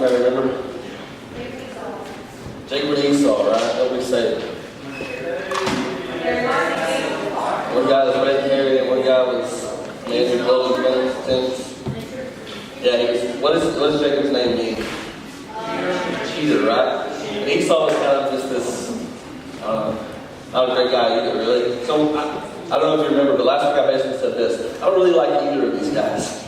Anybody remember? Jacob and Esau, right? Nobody say it. One guy was red haired and one guy was man who dwelled in the tents. Yeah, he was. What does Jacob's name mean? Cheater, right? And Esau was kind of just this, not a great guy either, really. So I don't know if you remember, but last week I basically said this. I don't really like either of these guys.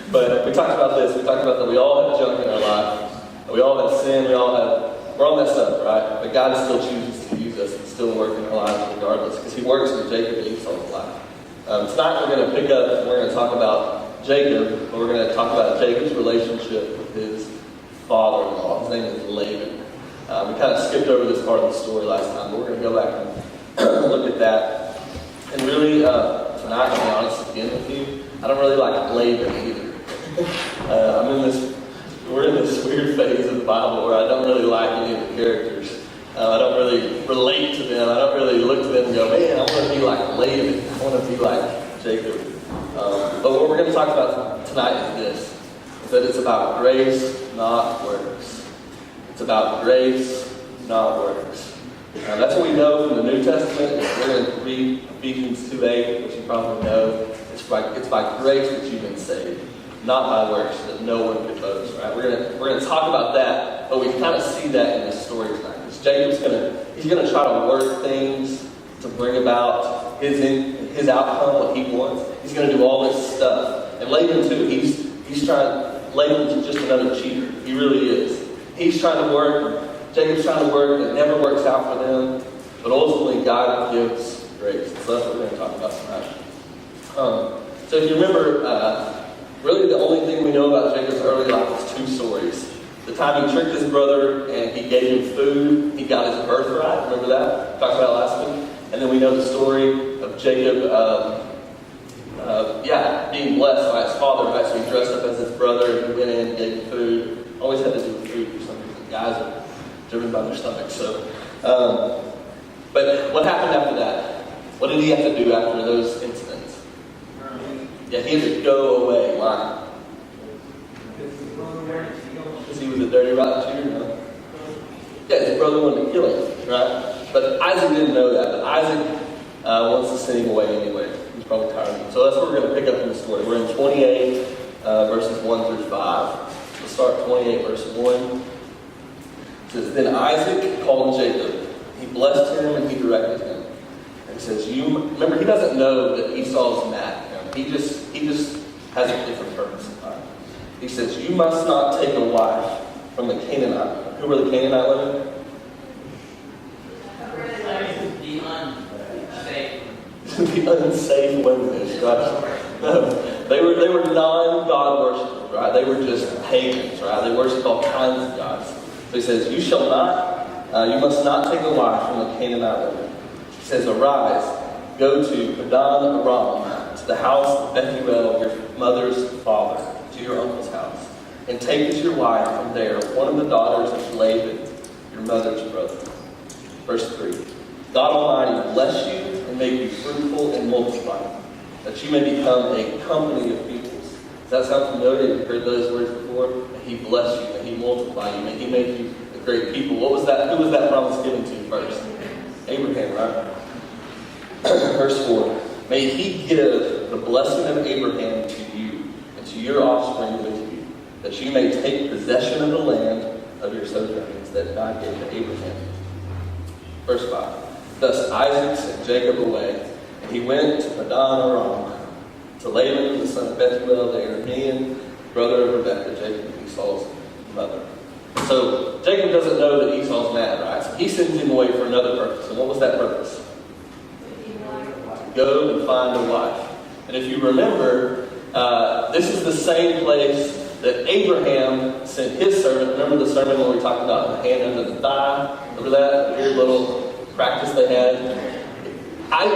But we talked about this. We talked about that we all have junk in our life. We all have sin. We're all messed up, right? But God still chooses to use us and still work in our lives regardless, because He works in Jacob and Esau's life. Tonight we're going to pick up and we're going to talk about Jacob, but we're going to talk about Jacob's relationship with his father-in-law. His name is Laban. We kind of skipped over this part of the story last time, but we're going to go back and look at that. And really, tonight, to be honest again with you, I don't really like Laban either. We're in this weird phase of the Bible where I don't really like any of the characters. I don't really relate to them. I don't really look to them and go, man, I want to be like Laban. I want to be like Jacob. But what we're going to talk about tonight is this. Is that it's about grace, not works. It's about grace, not works. That's what we know from the New Testament. We're going to read Ephesians 2:8, which you probably know. It's by grace that you've been saved, not by works that no one could boast. Right? We're going to talk about that, but we kind of see that in this story tonight. Because Jacob's going to try to work things to bring about his outcome, what he wants. He's going to do all this stuff, and Laban too. He's trying. Laban's just another cheater. He really is. He's trying to work. Jacob's trying to work. It never works out for them. But ultimately, God gives grace. So that's what we're going to talk about tonight. So if you remember, really the only thing we know about Jacob's early life is two stories. The time he tricked his brother and he gave him food. He got his birthright. Remember that? We talked about it last week. And then we know the story of Jacob being blessed by his father. Right? So he dressed up as his brother and he went in and gave him food. Always had to do with food for some reason. Guys are driven by their stomachs. So, but what happened after that? What did he have to do after those incidents? Yeah, he had to go away. Why? Because he was a dirty, rotten cheater? No. Yeah, his brother wanted to kill him, right? But Isaac didn't know that. But Isaac wants to send him away anyway. He's probably tired of him. So that's what we're going to pick up in the story. We're in 28, verses 1 through 5. We'll start 28, verse 1. It says, Then Isaac called Jacob. He blessed him and he directed him. And he says, remember, he doesn't know that Esau's mad at him. He just has a different purpose in mind. He says, you must not take a wife from the Canaanite women. Who were the Canaanite women? The unsafe women. No, they were non-God worshipers, right? They were just pagans, right? They worshipped all kinds of gods. So he says, you must not take a wife from the Canaanite women. He says, arise, go to Padan Aram, to the house of Bethuel, your mother's father, to your uncle's house, and take as your wife from there one of the daughters of Laban, your mother's brother. Verse 3. God Almighty bless you and make you fruitful and multiply, that you may become a company of peoples. Does that sound familiar? You've heard those words before? May He bless you, may He multiply you, may He make you a great people. What was that? Who was that promise given to first? Abraham, right? Verse 4. May He give the blessing of Abraham to you and to your offspring with you, that you may take possession of the land of your sojournings that God gave to Abraham. Verse 5. Thus Isaac sent Jacob away, and he went to Padan Aram, to Laban, the son of Bethuel, the Aramean, brother of Rebekah, Jacob and Esau's mother. So Jacob doesn't know that Esau's mad, right? So he sends him away for another purpose. And what was that purpose? Go and find a wife. And if you remember, this is the same place that Abraham sent his servant. Remember the sermon where we talked about the hand under the thigh? Remember that? Weird little practice they had.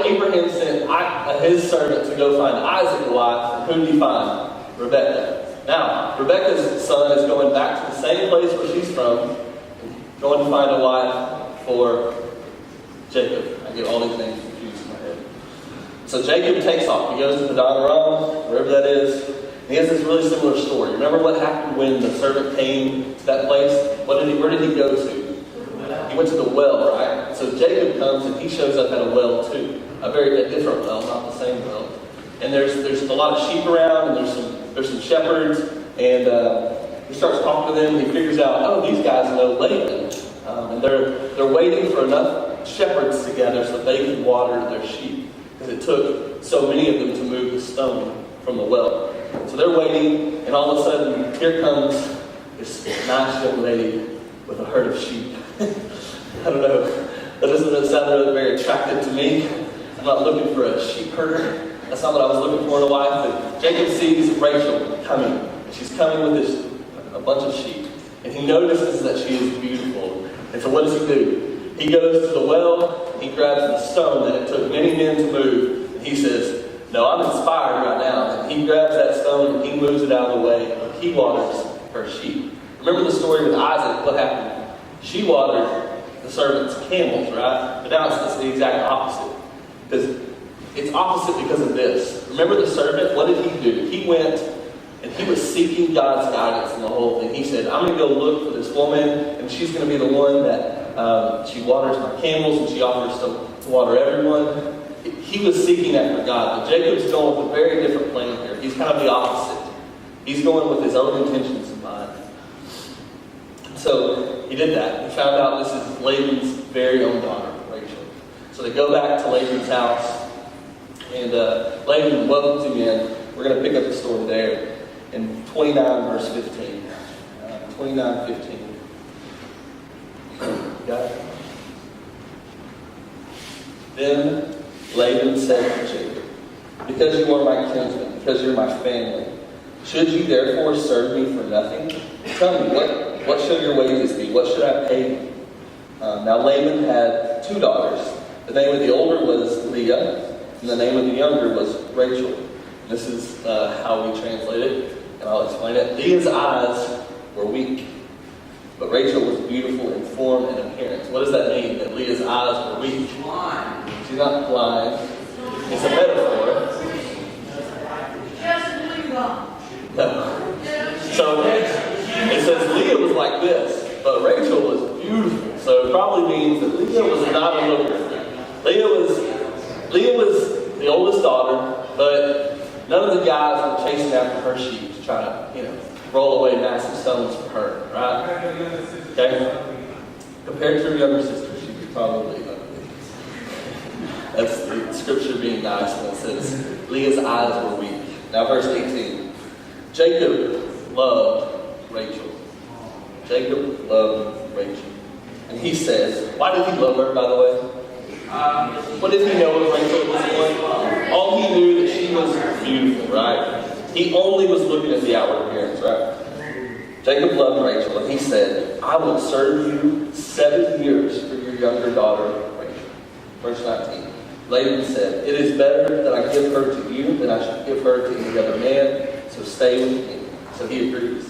Abraham sent his servant to go find Isaac a wife. Who did he find? Rebekah. Now, Rebekah's son is going back to the same place where she's from, going to find a wife for Jacob. I get all these names confused in my head. So Jacob takes off. He goes to Padan Aram, wherever that is, And he has this really similar story. Remember what happened when the servant came to that place? Where did he go to? He went to the well, right? So Jacob comes and he shows up at a well too. A different well, not the same well. And there's a lot of sheep around, and there's some shepherds, and he starts talking to them, and he figures out, oh, these guys know Laban. And they're waiting for enough shepherds together so they can water their sheep. Because it took so many of them to move the stone from the well. So they're waiting, and all of a sudden, here comes this nice young lady with a herd of sheep. I don't know. That doesn't sound really very attractive to me. I'm not looking for a sheep herder. That's not what I was looking for in a wife. But Jacob sees Rachel coming. And she's coming with a bunch of sheep. And he notices that she is beautiful. And so what does he do? He goes to the well, and he grabs the stone that it took many men to move. And he says, no, I'm inspired right now. And he grabs that stone and he moves it out of the way. And he waters her sheep. Remember the story with Isaac? What happened? She watered the servant's camels, right? But now it's the exact opposite. Because it's opposite because of this. Remember the servant? What did he do? He went and he was seeking God's guidance in the whole thing. He said, I'm going to go look for this woman, and she's going to be the one that she waters my camels, and she offers to water everyone. He was seeking after God. But Jacob's going with a very different plan here. He's kind of the opposite. He's going with his own intentions in mind. So he did that. He found out this is Laban's very own daughter, Rachel. So they go back to Laban's house, and Laban welcomes him in. We're going to pick up the story there in 29 verse 15. 29:15. Got it? Then Laban said to Jacob, because you are my kinsman, because you're my family, should you therefore serve me for nothing? Tell me, what shall your wages be? What should I pay you? Now Laban had 2 daughters. The name of the older was Leah, and the name of the younger was Rachel. This is how we translate it, and I'll explain it. Leah's eyes were weak, but Rachel was beautiful in form and appearance. What does that mean, that Leah's eyes were weak? Blind. She's not blind. It's a metaphor. No. So it says Leah was like this, but Rachel was beautiful. So it probably means that Leah was not a looker. Leah was the oldest daughter, but none of the guys were chasing after her sheep to try to, roll away massive stones for her, right? Okay? Compared to her younger sister, she was probably ugly. That's the scripture being nice when it says Leah's eyes were weak. Now verse 18. Jacob loved Rachel. Jacob loved Rachel. And he says, why did he love her, by the way? What did he know of Rachel at this point? All he knew that she was beautiful, right? He only was looking at the outward appearance, right? Jacob loved Rachel, and he said, I will serve you 7 years for your younger daughter, Rachel. Verse 19. Laban said, it is better that I give her to you than I should give her to any other man, so stay with me. So he agrees.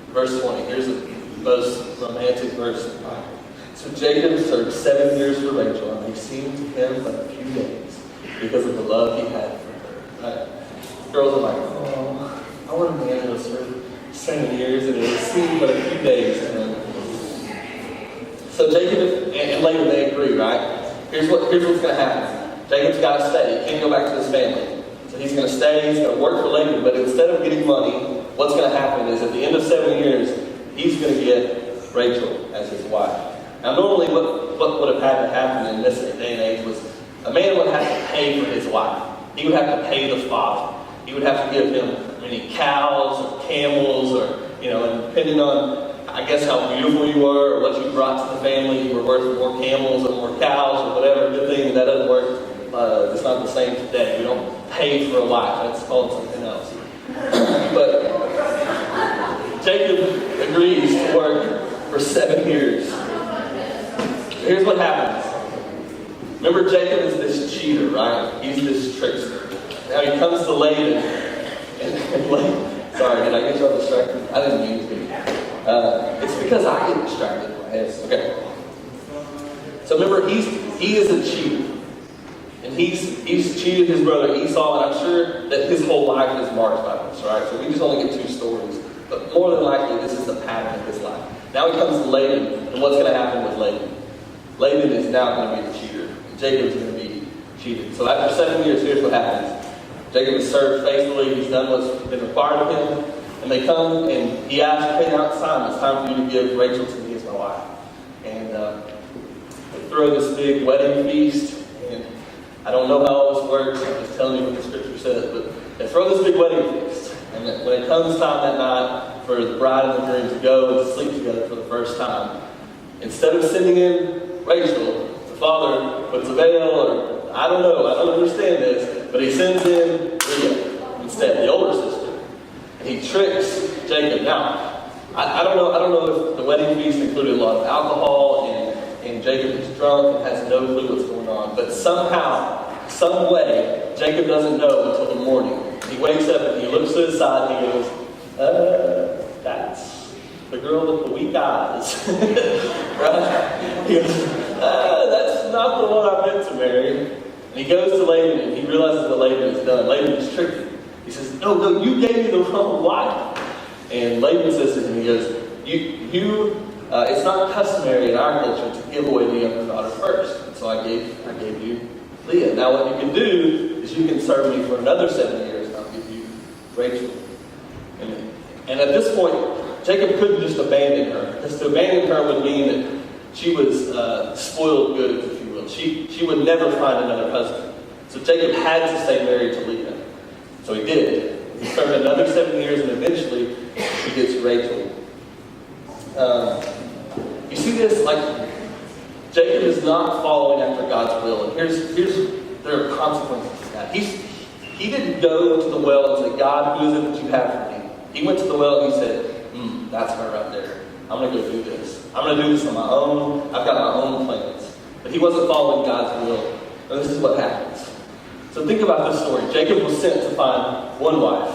Verse 20. Here's the most romantic verse in the Bible. So Jacob served 7 years for Rachel, and they seemed to him but a few days because of the love he had for her. Right? Girls are like, oh, I want a man who will serve 7 years, and it seemed but a few days to him. So Jacob and Laban, they agree, right? Here's what's going to happen. Jacob's got to stay. He can't go back to his family. So he's going to stay. He's going to work for Laban, but instead of getting money, what's going to happen is at the end of 7 years, he's going to get Rachel as his wife. Now, normally, what would have had to happen in this day and age was a man would have to pay for his wife. He would have to pay the father. He would have to give him many cows or camels or, and depending on, I guess, how beautiful you were or what you brought to the family, you were worth more camels or more cows or whatever. Good thing that doesn't work. It's not the same today. We don't pay for a wife. That's called something else. But Jacob agrees to work for 7 years. Here's what happens. Remember, Jacob is this cheater, right? He's this trickster. Now he comes to Laban, and Laban, sorry, did I get y'all distracted? I didn't mean to. It's because I get distracted. Okay. So remember, he is a cheater. And he's cheated his brother Esau, and I'm sure that his whole life is marked by this, right? So we just only get 2 stories. But more than likely, this is the pattern of his life. Now he comes to Laban, and what's going to happen with Laban? Laban is now going to be the cheater. And Jacob's going to be cheated. So after 7 years, here's what happens. Jacob has served faithfully. He's done what's been required of him. And they come, and he asks, okay, now it's time for you to give Rachel to me as my wife. And they throw this big wedding feast. And I don't know how all this works. I'm just telling you what the scripture says. But they throw this big wedding feast. And when it comes time that night for the bride and the groom to go and sleep together for the first time, instead of sending in Rachel, the father puts a veil, or I don't understand this, but he sends in Leah instead, the older sister. And he tricks Jacob. Now, I don't know if the wedding feast included a lot of alcohol and Jacob is drunk and has no clue what's going on. But somehow, some way, Jacob doesn't know until the morning. He wakes up and he looks to his side and he goes, that's the girl with the weak eyes. Right? He goes, that's not the one I meant to marry. And he goes to Laban and he realizes what Laban has done. Laban is tricked him. He says, no, you gave me the wrong wife. And Laban says to him, he goes, it's not customary in our culture to give away the younger daughter first. And so I gave you Leah. Now what you can do is you can serve me for another 7 years and I'll give you Rachel. And at this point, Jacob couldn't just abandon her. Because to abandon her would mean that she was spoiled goods, if you will. She would never find another husband. So Jacob had to stay married to Leah. So he did. He served another 7 years and eventually he gets Rachel. You see this? Like, Jacob is not following after God's will. And there are consequences to that. He didn't go to the well and say, God, who is it that you have for me? He went to the well and he said, that's her right there. I'm going to go do this. I'm going to do this on my own. I've got my own plans. But he wasn't following God's will. And this is what happens. So think about this story. Jacob was sent to find one wife.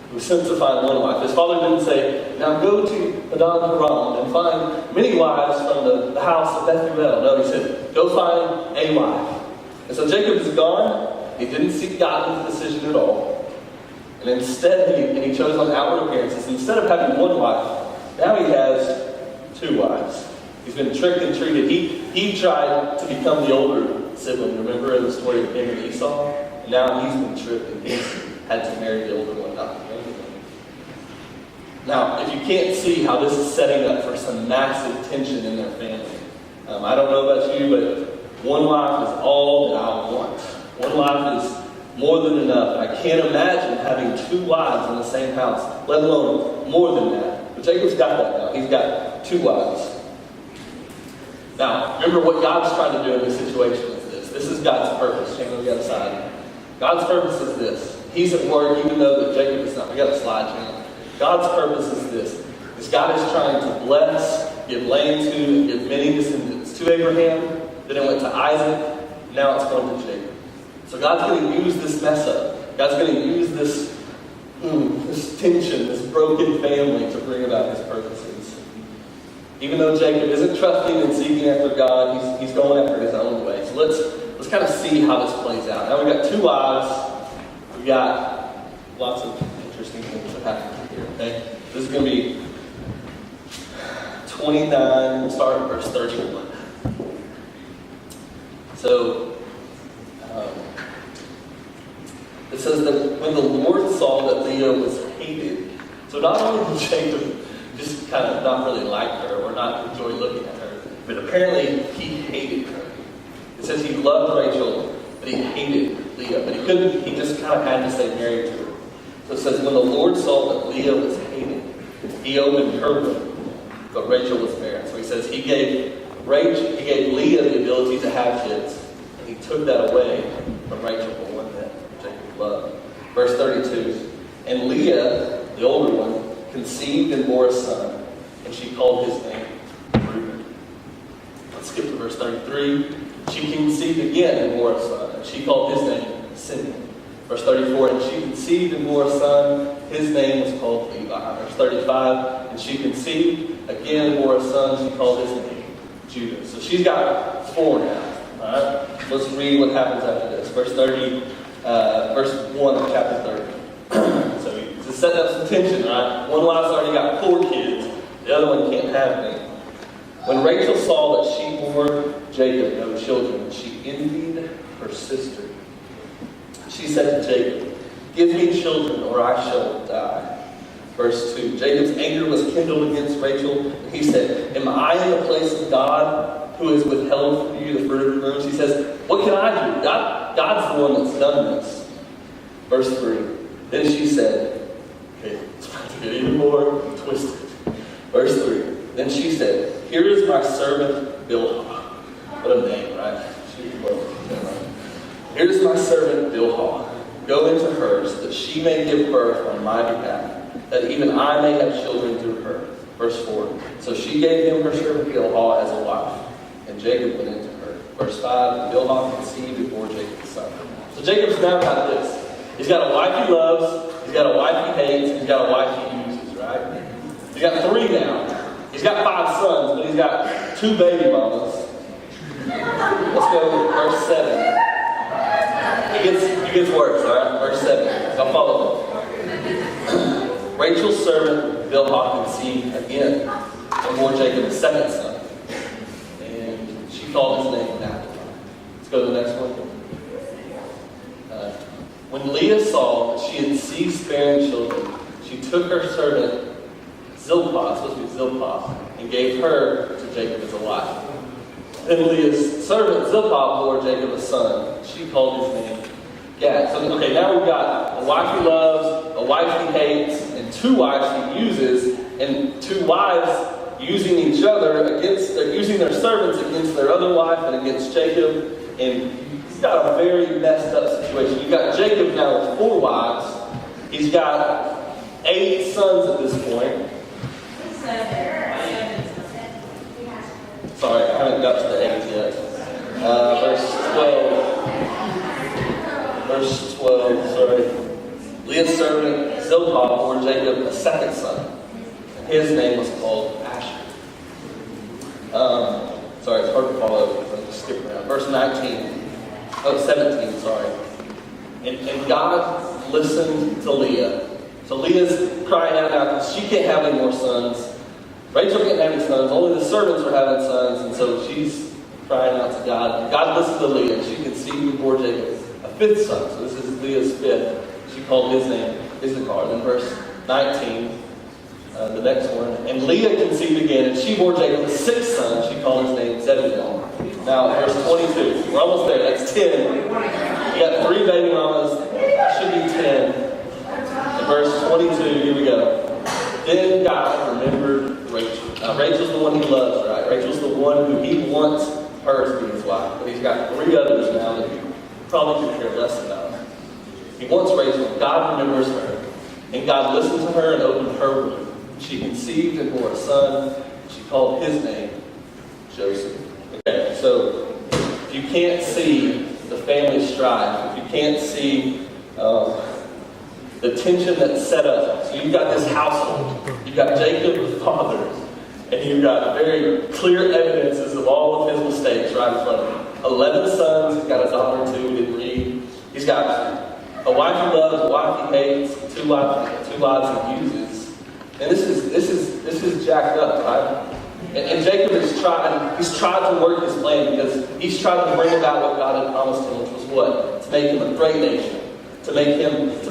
He was sent to find one wife. His father didn't say, now go to Padan Aram and find many wives from the house of Bethuel. No, he said, go find a wife. And so Jacob is gone. He didn't seek God's decision at all. And instead, he chose on outward appearances. Instead of having one wife, now he has 2 wives. He's been tricked and treated. He tried to become the older sibling. Remember in the story of him and Esau? And now he's been tricked and he's had to marry the older one, not the younger one. Now, if you can't see how this is setting up for some massive tension in their family, I don't know about you, but one wife is all that I want. One wife is more than enough. I can't imagine having 2 wives in the same house, let alone more than that. But Jacob's got that now. He's got 2 wives. Now, remember what God's trying to do in this situation is this. This is God's purpose. Hang on the other side. God's purpose is this. He's at work even though that Jacob is not. We got a slide channel. God's purpose is this. Is God is trying to bless, give land to, and give many descendants to Abraham. Then it went to Isaac. Now it's going to Jacob. So God's going to use this mess up. God's going to use this tension, this broken family to bring about his purposes. Even though Jacob isn't trusting and seeking after God, he's going after his own way. So let's kind of see how this plays out. Now we've got 2 wives. We've got lots of interesting things that happen here. Okay? This is going to be 29, start at verse 31. So, it says that when the Lord saw that Leah was hated, so not only did Jacob just kind of not really like her or not enjoy looking at her, but apparently he hated her. It says he loved Rachel, but he hated Leah. But he just kind of had to stay married to her. So it says when the Lord saw that Leah was hated, he opened her womb, but Rachel was barren. So he says he gave Leah the ability to have kids, and he took that away from Rachel, the one that Jacob loved. Verse 32, and Leah, the older one, conceived and bore a son, and she called his name Reuben. Let's skip to verse 33. She conceived again and bore a son, and she called his name Simeon. Verse 34, and she conceived and bore a son, his name was called Levi. Verse 35, and she conceived again and bore a son, she called his name Judah. So she's got 4 now. Alright? let's read what happens after this. Verse 1 of chapter 30. So he's setting up some tension, right? One wife's already got 4 kids. The other one can't have any. When Rachel saw that she bore Jacob no children, she envied her sister. She said to Jacob, "Give me children, or I shall die." Verse 2, Jacob's anger was kindled against Rachel, and he said, "Am I in the place of God, who has withheld from you the fruit of your womb?" She says, "What can I do? God's the one that's done this." Verse 3, then she said, okay, it's about to get even more twisted. Verse 3, then she said, "Here is my servant Bilhah." What a name, right? "Here's my servant Bilhah. Go into her so that she may give birth on my behalf, that even I may have children through her." Verse 4, so she gave him her servant Bilhah as a wife, and Jacob went into her. Verse 5, Bilhah conceived and bore Jacob a son. So Jacob's now got this. He's got a wife he loves, he's got a wife he hates, he's got a wife he uses, right? He's got 3 now. He's got 5 sons, but he's got 2 baby mamas. Let's go to verse 7. It gets worse, alright? Verse 7. So follow me. Rachel's servant Bilhah conceived again and bore Jacob a second son. And she called his name Laban. Let's go to the next one. When Leah saw that she had ceased bearing children, she took her servant Zilpah, supposed to be Zilpah, and gave her to Jacob as a wife. Then Leah's servant Zilpah bore Jacob a son. She called his name Gad. So, okay, now we've got a wife he loves, a wife he hates, and 2 wives he uses, and 2 wives using each other using their servants against their other wife and against Jacob. And he's got a very messed up situation. You've got Jacob now with 4 wives. He's got 8 sons at this point. Sorry, I haven't got to the 8 yet. Verse 12, sorry. Leah's servant Zilpah bore Jacob a second son, and his name was called Asher. Sorry, it's hard to follow because I'm just skipping around. Verse 17, sorry. And God listened to Leah. So Leah's crying out now because she can't have any more sons. Rachel can't have any sons. Only the servants are having sons, and so she's crying out to God. And God listened to Leah, and she conceived and bore Jacob a 5th son. So this is Leah's 5th. She called his name Issachar. Then verse 19, the next one. And Leah conceived again, and she bore Jacob a 6th son. She called his name Zebulun. Now, verse 22. We're almost there. That's 10. You got 3 baby mamas. That should be 10. And verse 22, here we go. Then God remembered Rachel. Now, Rachel's the one he loves, right? Rachel's the one who he wants her to be his wife. But he's got 3 others now that he probably could care less about. He wants Rachel. God remembers her. And God listened to her and opened her womb. She conceived and bore a son. She called his name Joseph. Okay, so if you can't see the family strife, if you can't see the tension that's set up. So you've got this household. You've got Jacob, the father, and you've got very clear evidences of all of his mistakes right in front of him. 11 sons. He's got a daughter or 2 who didn't read. He's got a wife he loves, a wife he hates, 2 wives he uses. And this is jacked up, right? And Jacob he's tried to work his plan because he's tried to bring about what God had promised him, which was what? To make him a great nation. To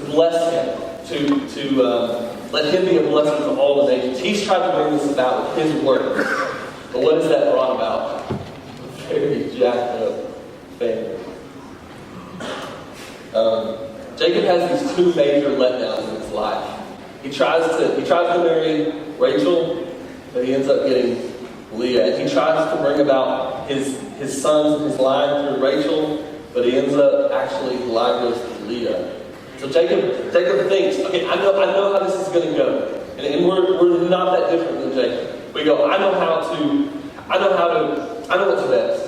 bless him, to let him be a blessing to all the nations. He's tried to bring this about with his words. But what has that brought about? A very jacked up family. Jacob has these 2 major letdowns in his life. He tries to marry Rachel, but he ends up getting Leah. And he tries to bring about his sons and his line through Rachel, but he ends up actually the line goes through Leah. So Jacob thinks, okay, I know how this is going to go, and we're not that different than Jacob. We go, I know what's best.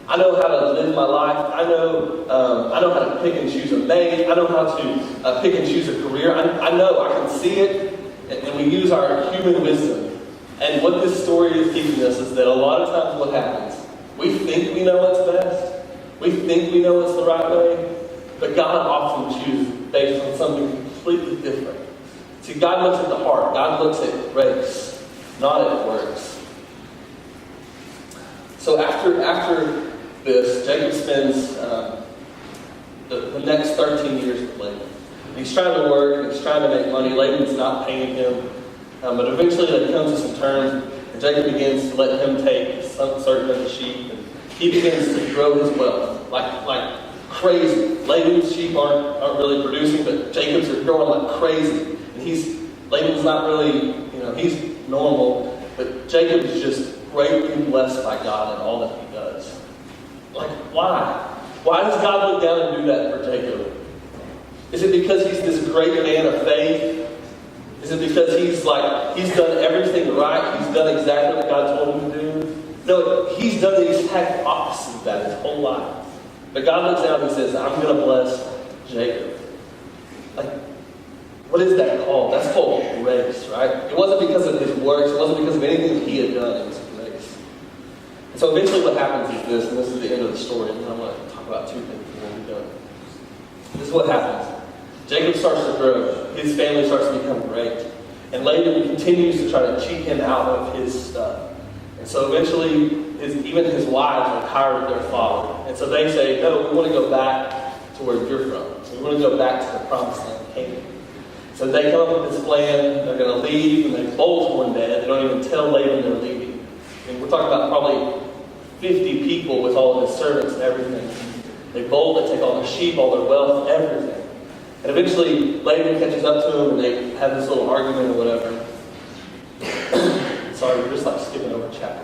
I know how to live my life. I know how to pick and choose a mate. I know how to pick and choose a career. I know, I can see it, and we use our human wisdom. And what this story is teaching us is that a lot of times what happens, we think we know what's best. We think we know it's the right way, but God often chooses based on something completely different. See, God looks at the heart. God looks at grace, not at works. So after this, Jacob spends the next 13 years with Laban. And he's trying to work, and he's trying to make money. Laban's not paying him. But eventually they come to some terms, and Jacob begins to let him take certain of the sheep. And he begins to grow his wealth like crazy. Laban's sheep aren't really producing, but Jacob's are growing like crazy. And Laban's not really, he's normal, but Jacob is just greatly blessed by God in all that he does. Like, why? Why does God look down and do that for Jacob? Is it because he's this great man of faith? Is it because he's done everything right? He's done exactly what God told him to do? No, he's done the exact opposite of that his whole life. But God looks down and he says, I'm going to bless Jacob. Like, what is that called? That's called grace, right? It wasn't because of his works. It wasn't because of anything that he had done. It was grace. And so eventually what happens is this, and this is the end of the story, and then I'm going to talk about two things and then we're done. This is what happens. Jacob starts to grow. His family starts to become great. And Laban continues to try to cheat him out of his stuff. And so eventually, even his wives are tired of their father. And so they say, no, we want to go back to where you're from. We want to go back to the promised land, Canaan. So they come up with this plan. They're going to leave, and they bolt one day. They don't even tell Laban they're leaving. And we're talking about probably 50 people with all of his servants and everything. They bolt, they take all their sheep, all their wealth, everything. And eventually, Laban catches up to them, and they have this little argument or whatever. Sorry, we're just skipping over chapter.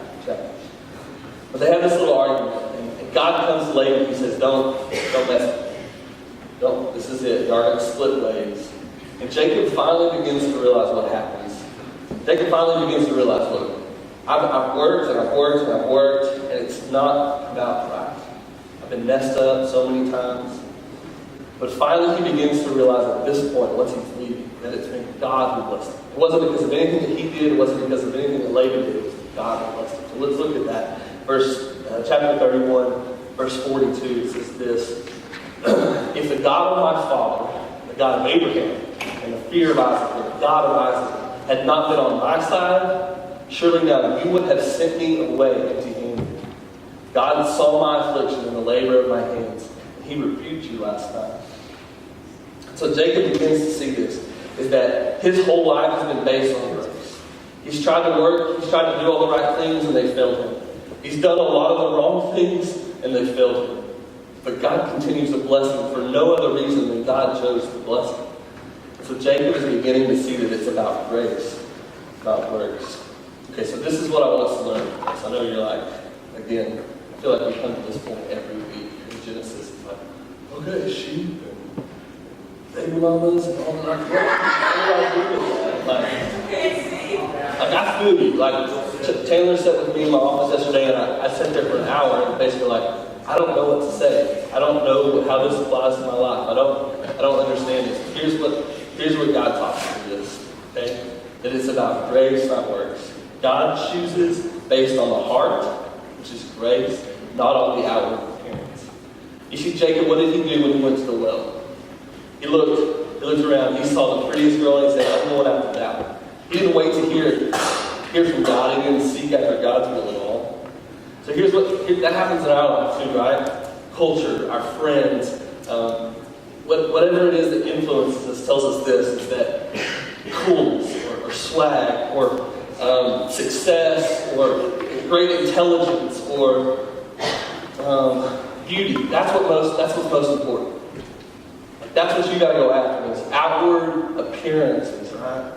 But they have this little argument, and God comes to Laban and he says, don't mess with me. Don't, this is it. Y'all are going to split ways. And Jacob finally begins to realize what happens. Jacob finally begins to realize, look, I've worked and I've worked and I've worked, and it's not about pride. I've been messed up so many times. But finally he begins to realize at this point, once he's leaving, that it's been God who blessed him. It wasn't because of anything that he did. It wasn't because of anything that Laban did. It was God who blessed him. So let's look at that. Chapter 31, verse 42, it says this. If the God of my father, the God of Abraham, and the fear of Isaac, and the God of Isaac, had not been on my side, surely now you would have sent me away empty-handed. God saw my affliction and the labor of my hands, and he rebuked you last time. So Jacob begins to see this, is that his whole life has been based on grace. He's tried to work, he's tried to do all the right things, and they failed him. He's done a lot of the wrong things, and they failed him. But God continues to bless him for no other reason than God chose to bless him. So Jacob is beginning to see that it's about grace, about works. Okay, so this is what I want us to learn. So I know you're like, again, I feel like we come to this point every week in Genesis. It's like, okay, sheep and baby mamas and all that. I feel you. Chandler sat with me in my office yesterday, and I sat there for an hour and basically I don't know what to say. I don't know how this applies to my life. I don't understand this. Here's what God taught me through this. Okay? That it's about grace, not works. God chooses based on the heart, which is grace, not on the outward appearance. You see, Jacob, what did he do when he went to the well? He looked around, he saw the prettiest girl, and he said, I'm going after that one. He didn't wait to hear from God. He didn't seek after God's will at all. So that happens in our life too, right? Culture, our friends, whatever it is that influences us tells us this, is that coolness or swag or success or great intelligence or beauty. That's what's most important. That's what you got to go after, is outward appearances, right?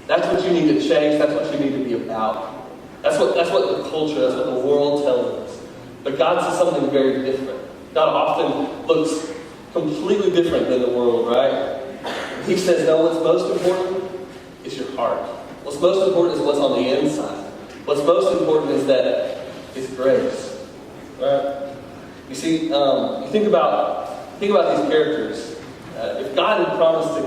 That's what you need to change. That's what you need to be about. That's what the culture, that's what the world tells us. But God says something very different. God often looks completely different than the world, right? He says, no, what's most important is your heart. What's most important is what's on the inside. What's most important is grace, right? You see, you think about these characters. If God had promised to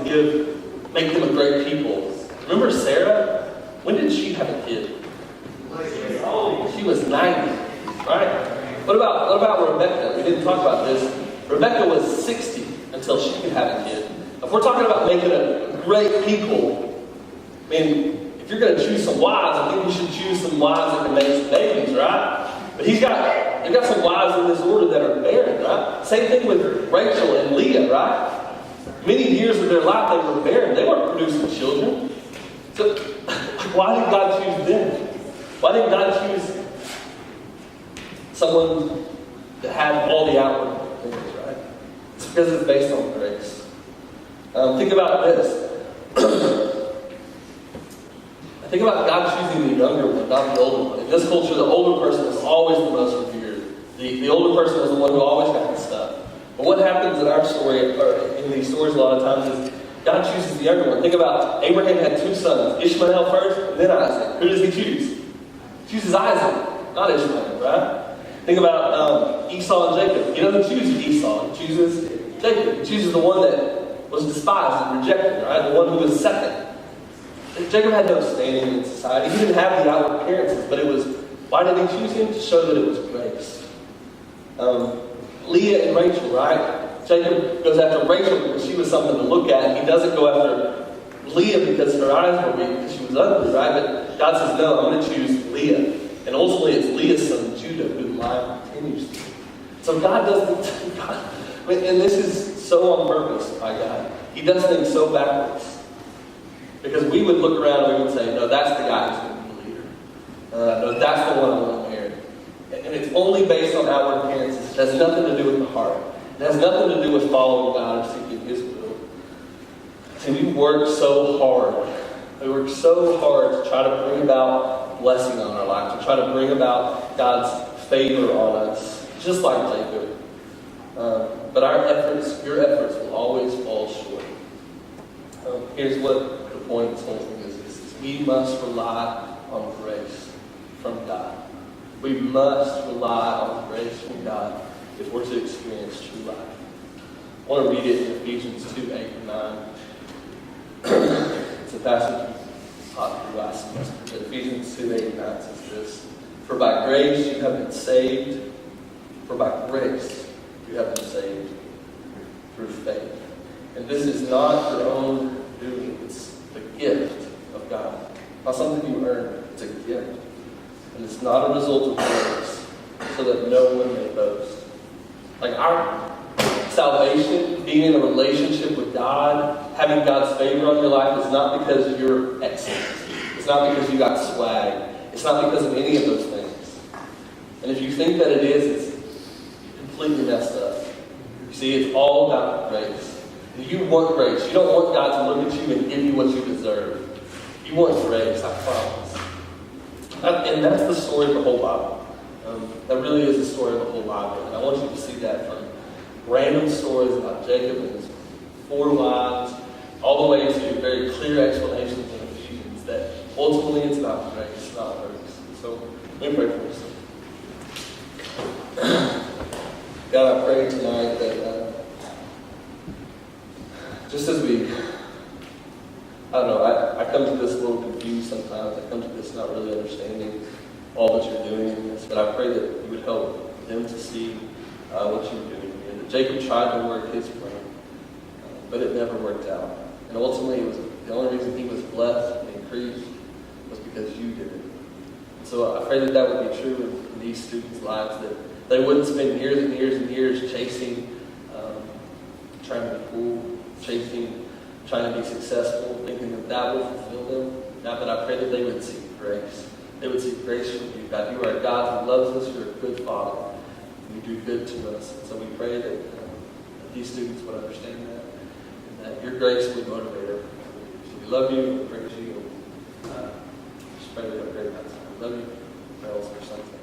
make them a great people, remember Sarah? When did she have a kid? She was 90, right? What about Rebecca? We didn't talk about this. Rebecca was 60 until she could have a kid. If we're talking about making a great people, I mean, if you're going to choose some wives, I think you should choose some wives that can make some babies, right? But they've got some wives in this order that are barren, right? Same thing with Rachel and Leah, right? Many years of their life they were barren. They weren't producing children. So why did God choose them? Why didn't God choose someone that had all the outward things, right? It's because it's based on grace. Think about this. Think about God choosing the younger one, not the older one. In this culture, the older person is always the most revered. The older person is the one who always got the stuff. But what happens in our story, or in these stories a lot of times, is God chooses the younger one. Think about Abraham had 2 sons, Ishmael first, and then Isaac. Who does he choose? He chooses Isaac, not Ishmael, right? Think about Esau and Jacob. He doesn't choose Esau, he chooses Jacob. He chooses the one that was despised and rejected, right? The one who was second. Jacob had no standing in society. He didn't have the outward appearances, but it was, why did he choose him? To show that it was grace. Leah and Rachel, right? Jacob goes after Rachel because she was something to look at, and he doesn't go after Leah because her eyes were weak, because she was ugly, right? But God says, no, I'm going to choose Leah. And ultimately, it's Leah's son, Judah, who the line continues to. So God doesn't, and this is so on purpose by God. He does things so backwards. Because we would look around and we would say, no, that's the guy who's going to be the leader. No, that's the one I want to marry. And it's only based on outward appearances. It has nothing to do with the heart. It has nothing to do with following God or seeking His will. And we work so hard. We work so hard to try to bring about blessing on our lives, to try to bring about God's favor on us, just like Jacob. But our efforts, your efforts, will always fall short. Here's what point this whole thing is we must rely on grace from God. We must rely on grace from God if we're to experience true life. I want to read it in Ephesians 2, 8 and 9. It's a passage we taught through last semester. But Ephesians 2, 8 and 9 says this: For by grace you have been saved. For by grace you have been saved through faith. And this is not your own doing. It's the gift of God. Not something you earn. It's a gift. And it's not a result of works, so that no one may boast. Like our salvation, being in a relationship with God, having God's favor on your life is not because you're excellent. It's not because you got swag. It's not because of any of those things. And if you think that it is, it's completely messed up. You see, it's all about grace. You want grace. You don't want God to look at you and give you what you deserve. You want grace, I promise. And that's the story of the whole Bible. That really is the story of the whole Bible. And I want you to see that from random stories about Jacob and his 4 wives, all the way to very clear explanations in Ephesians, that ultimately it's about grace, not works. So let me pray for us. God, I pray tonight that just as I come to this a little confused sometimes. I come to this not really understanding all that you're doing in this. But I pray that you would help them to see what you're doing here. That Jacob tried to work his plan, but it never worked out. And ultimately, it was the only reason he was blessed and increased was because you did it. And so I pray that that would be true in these students' lives, that they wouldn't spend years and years and years chasing, trying to be cool, trying to be successful, thinking that that will fulfill them. God, but I pray that they would seek grace. They would seek grace from you. God, you are a God who loves us. You're a good Father. You do good to us. And so we pray that these students would understand that, and that your grace would motivate them. So we love you. We praise you. Just pray that we have a great night. We love you. Pray also for something.